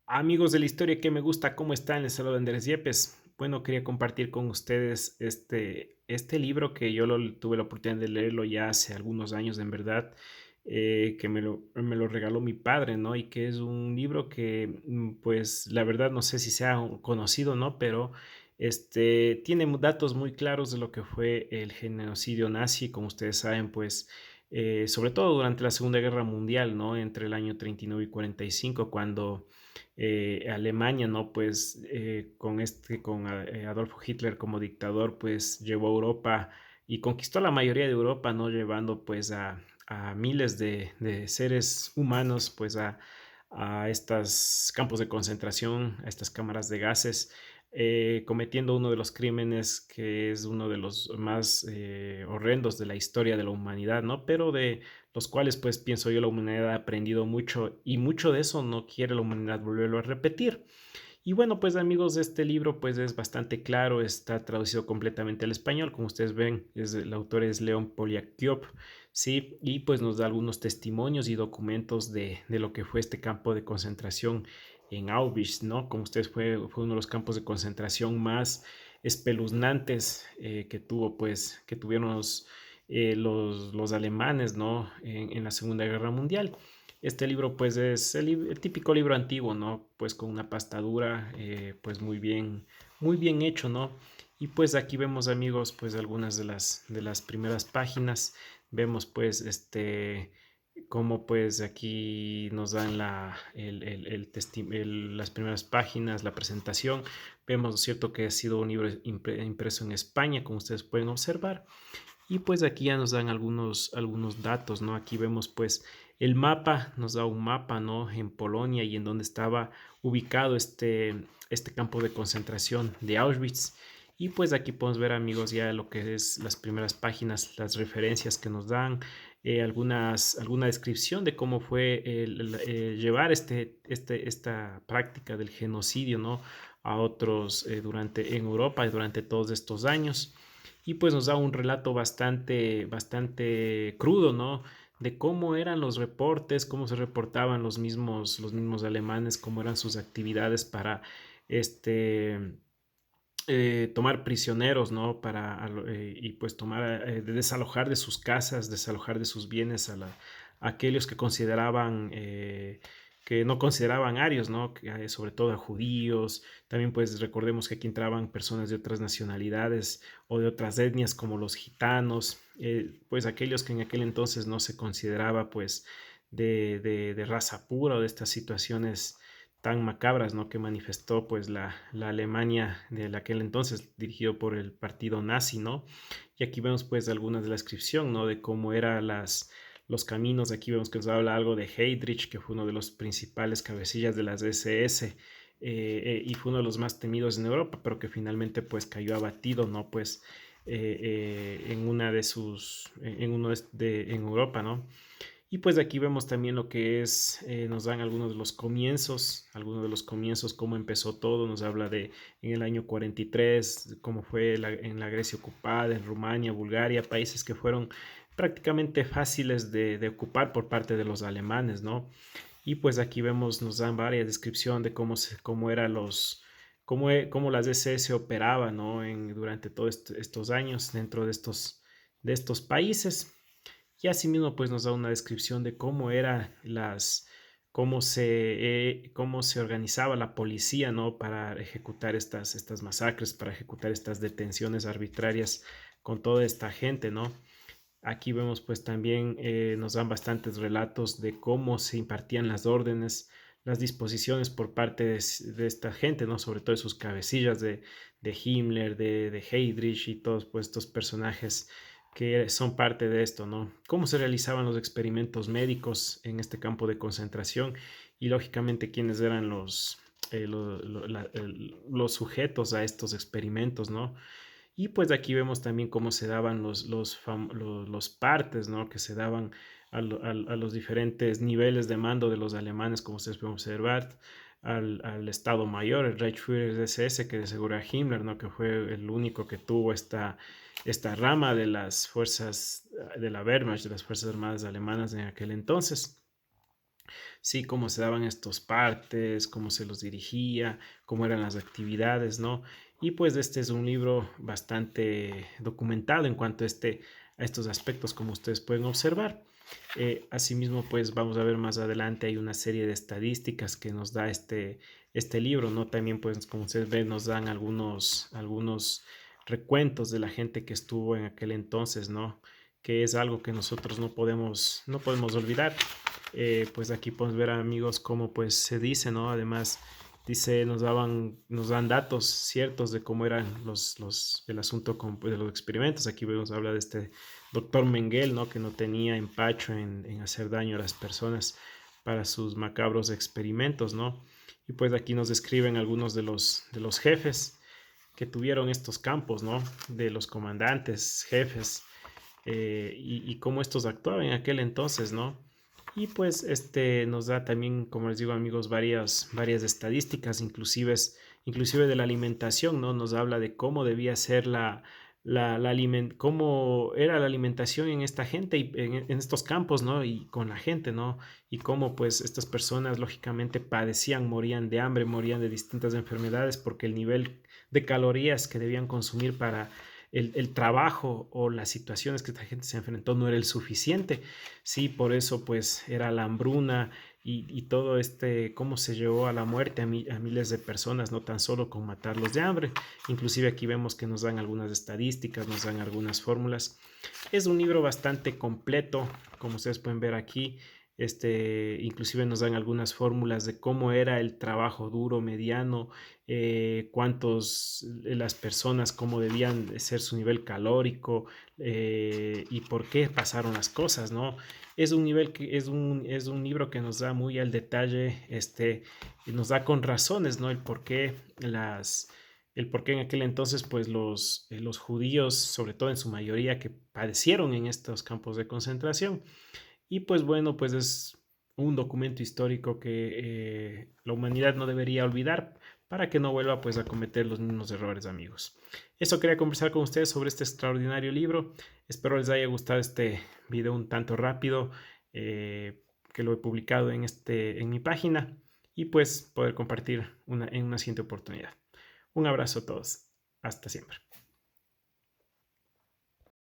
Amigos de la historia que me gusta, ¿cómo están? Les saluda Andrés Yepes. Bueno, quería compartir con ustedes este libro que tuve la oportunidad de leerlo ya hace algunos años, en verdad, que me lo regaló mi padre, ¿no? Y que es un libro que, pues, la verdad no sé si sea conocido, ¿no? Pero tiene datos muy claros de lo que fue el genocidio nazi, como ustedes saben, pues, sobre todo durante la Segunda Guerra Mundial, ¿no? Entre el año 39 y 45, cuando Alemania, ¿no? Pues con Adolfo Hitler como dictador, pues llevó a Europa y conquistó la mayoría de Europa, ¿no? Llevando pues a miles de seres humanos pues a estos campos de concentración, a estas cámaras de gases, cometiendo uno de los crímenes que es uno de los más horrendos de la historia de la humanidad, ¿no? Pero de los cuales pues pienso yo la humanidad ha aprendido mucho y mucho de eso no quiere la humanidad volverlo a repetir. Y bueno, pues amigos, este libro pues es bastante claro, está traducido completamente al español, como ustedes ven, el autor es León Poliakiov, sí, y pues nos da algunos testimonios y documentos de lo que fue este campo de concentración en Auschwitz, ¿no? Como ustedes fue uno de los campos de concentración más espeluznantes que tuvieron los alemanes, ¿no? En la Segunda Guerra Mundial. Este libro, pues, es el típico libro antiguo, ¿no? Pues con una pastadura, pues muy bien hecho, ¿no? Y pues aquí vemos, amigos, pues algunas de las primeras páginas. Vemos, pues, cómo, pues, aquí nos dan las primeras páginas, la presentación. Vemos, ¿no es cierto?, que ha sido un libro impreso en España, como ustedes pueden observar. Y pues aquí ya nos dan algunos datos, ¿no? Aquí vemos pues el mapa, nos da un mapa, ¿no? En Polonia y en donde estaba ubicado este campo de concentración de Auschwitz. Y pues aquí podemos ver, amigos, ya lo que es las primeras páginas, las referencias que nos dan, alguna descripción de cómo fue llevar esta práctica del genocidio, ¿no? A otros en Europa durante todos estos años y pues nos da un relato bastante crudo, ¿no? De cómo eran los reportes, cómo se reportaban los mismos alemanes, cómo eran sus actividades para este, tomar prisioneros, ¿no? Y pues desalojar de sus casas, desalojar de sus bienes a aquellos que no consideraban arios, ¿no? Sobre todo a judíos. También pues recordemos que aquí entraban personas de otras nacionalidades o de otras etnias como los gitanos, pues aquellos que en aquel entonces no se consideraba pues de raza pura o de estas situaciones tan macabras, ¿no? Que manifestó pues la Alemania de aquel entonces dirigido por el partido nazi, ¿no? Y aquí vemos pues algunas de la descripción, ¿no? De cómo eran los caminos. Aquí vemos que nos habla algo de Heydrich, que fue uno de los principales cabecillas de las SS, y fue uno de los más temidos en Europa, pero que finalmente pues cayó abatido, ¿no? Pues en una de sus, en uno en Europa, ¿no? Y pues aquí vemos también lo que es, nos dan algunos de los comienzos, cómo empezó todo, nos habla de en el año 43, cómo fue en la Grecia ocupada, en Rumania, Bulgaria, países que fueron prácticamente fáciles de ocupar por parte de los alemanes, ¿no? Y pues aquí vemos, nos dan varias descripción de cómo eran cómo las SS operaban, ¿no? Durante todos estos años dentro de estos países. Y asimismo, pues nos da una descripción de cómo se organizaba la policía, ¿no? Para ejecutar estas masacres, para ejecutar estas detenciones arbitrarias con toda esta gente, ¿no? Aquí vemos pues también nos dan bastantes relatos de cómo se impartían las órdenes, las disposiciones por parte de esta gente, ¿no? Sobre todo de sus cabecillas de Himmler, de Heydrich y todos pues, estos personajes que son parte de esto, ¿no? Cómo se realizaban los experimentos médicos en este campo de concentración y lógicamente quiénes eran los sujetos a estos experimentos, ¿no? Y pues aquí vemos también cómo se daban los partes, ¿no? Que se daban a los diferentes niveles de mando de los alemanes, como ustedes pueden observar, al Estado Mayor, el Reichsführer SS, que de seguro era Himmler, ¿no? Que fue el único que tuvo esta rama de las fuerzas de la Wehrmacht, de las Fuerzas Armadas Alemanas en aquel entonces. Sí, cómo se daban estos partes, cómo se los dirigía, cómo eran las actividades, ¿no? Y pues este es un libro bastante documentado en cuanto a estos aspectos, como ustedes pueden observar. Asimismo, pues vamos a ver más adelante, hay una serie de estadísticas que nos da este libro, ¿no? También, pues, como ustedes ven, nos dan algunos recuentos de la gente que estuvo en aquel entonces, ¿no? Que es algo que nosotros no podemos olvidar. Pues aquí podemos ver, amigos, cómo pues se dice, ¿no? Además, dice, nos dan datos ciertos de cómo eran el asunto pues, de los experimentos. Aquí vemos, habla de este doctor Mengele, ¿no? Que no tenía empacho en hacer daño a las personas para sus macabros experimentos, ¿no? Y pues aquí nos describen algunos de los jefes que tuvieron estos campos, ¿no? De los comandantes, jefes, y cómo estos actuaban en aquel entonces, ¿no? Y pues nos da también, como les digo, amigos, varias estadísticas, inclusive de la alimentación, ¿no? Nos habla de cómo debía ser cómo era la alimentación en esta gente y en estos campos, ¿no? Y con la gente, ¿no? Y cómo pues estas personas lógicamente padecían, morían de hambre, morían de distintas enfermedades porque el nivel de calorías que debían consumir para el trabajo o las situaciones que esta gente se enfrentó no era el suficiente. Sí, por eso pues era la hambruna y todo cómo se llevó a la muerte a miles de personas, no tan solo con matarlos de hambre. Inclusive aquí vemos que nos dan algunas estadísticas, nos dan algunas fórmulas. Es un libro bastante completo, como ustedes pueden ver aquí. Inclusive nos dan algunas fórmulas de cómo era el trabajo duro, mediano, las personas, cómo debían de ser su nivel calórico, y por qué pasaron las cosas, ¿no? Es un libro que nos da muy al detalle, y nos da con razones, ¿no? El por qué en aquel entonces, pues los judíos, sobre todo en su mayoría, que padecieron en estos campos de concentración. Y pues bueno, pues es un documento histórico que la humanidad no debería olvidar para que no vuelva pues a cometer los mismos errores, amigos. Eso quería conversar con ustedes sobre este extraordinario libro. Espero les haya gustado este video un tanto rápido, que lo he publicado en mi página, y pues poder compartir en una siguiente oportunidad. Un abrazo a todos. Hasta siempre.